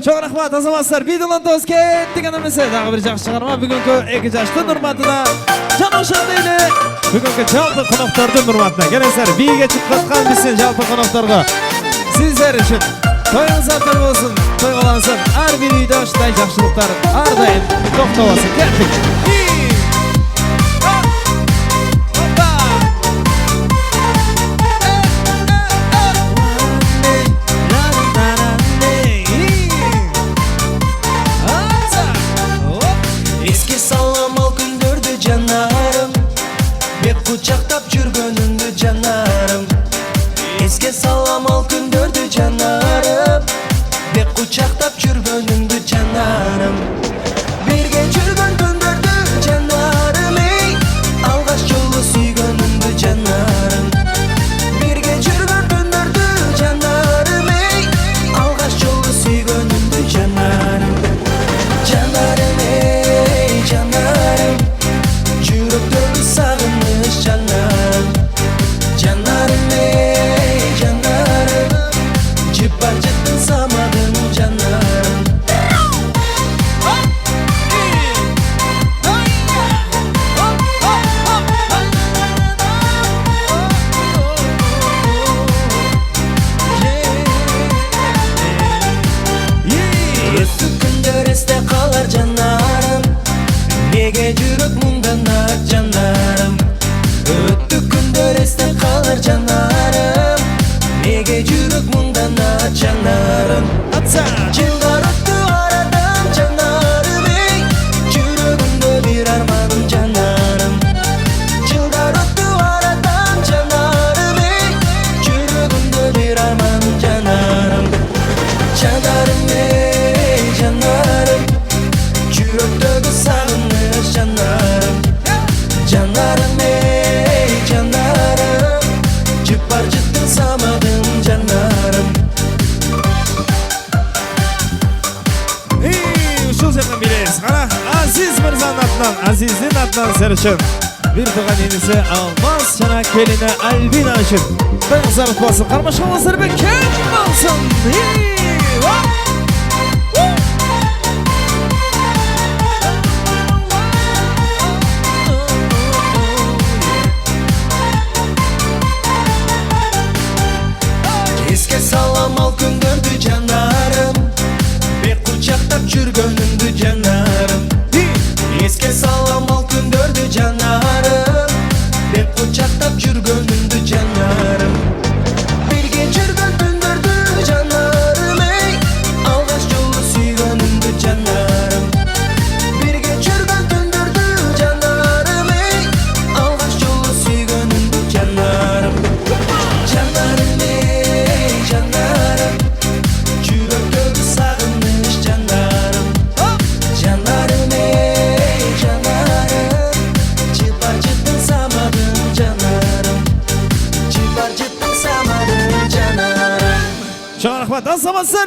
Çok rahmat azamazlar. Videodan toz kettik anamızı. Daha bir жақсы çıkarma. Bugünkü iki yaşlı nurmatına can oşandıydı. Bugünkü jalpı konuktordu nurmatına. Gelesler bir geçip katkan bilsin jalpı konuktorga. Sizler için toyunuz atır olsun, toy olansın. Her bir uyda aşıday жақшылықтар ardayın toktavası kettik. Eski sallam al gündürdü canlarım, bek kucaqtap жүрgөнүңдү жанарым. Eski sallam al gündürdü canlarım, bek kucaqtap жүргөнүңдү жанарым. Birge жүргөн күндөрдү жанарым, ey алгаш жолу сүйгөнүңдү жанарым. Birge жүргөн күндөрдү жанарым, ey алгаш жолу сүйгөнүңдү жанарым. Жанарым, ey жанарым, жүрөктөгү сагыныч жанарым. Жанарым, ey жанарым, жыпар жыттын самадым жанарым. Өттү күндөр эсте калар жанарым, неге жүрөк мындан ак жанарым. Өттү күндөр эсте калар жанарым, неге жүрөк мындан ак жанарым. Жылдар өттү арадан жанарым, ey жүрөгүмдө бир арманым жанарым. Жылдар өттү арадан жанарым, ey жүрөгүмдө бир арманым жанарым. Жанарым, ey жанарым, жүрөктөгү сагыныч жанарым. Жанарым, ey жанарым, жыпар жыттын самадым жанарым. Uşul yakın biliriz. Aziz Mirza'nın adından, Aziz'in adından sarışın. Bir tuğan yenisi Almaz Çanak Beline Albina için. Ben zarf basın, karmaşamazları bir kim olsun. Eske sallam al gündürdü canarım, bek kucaqtap жүргөнүңдү жанарым. Eske sallam al gündürdü canarım, bek kucaqtap жүргөнүңдү жанарым. Birge жүргөн күндөрдү жанарым, ey алгаш жолу сүйгөнүңдү жанарым. Birge жүргөн күндөрдү жанарым, ey алгаш жолу сүйгөнүңдү жанарым. Жанарым, ey жанарым, жүрөктөгү сагыныч жанарым. Жанарым, ey жанарым, жыпар жыттын самадым жанарым. Жыпар жыттын самадым жанарым. Çok rahmat azamazlar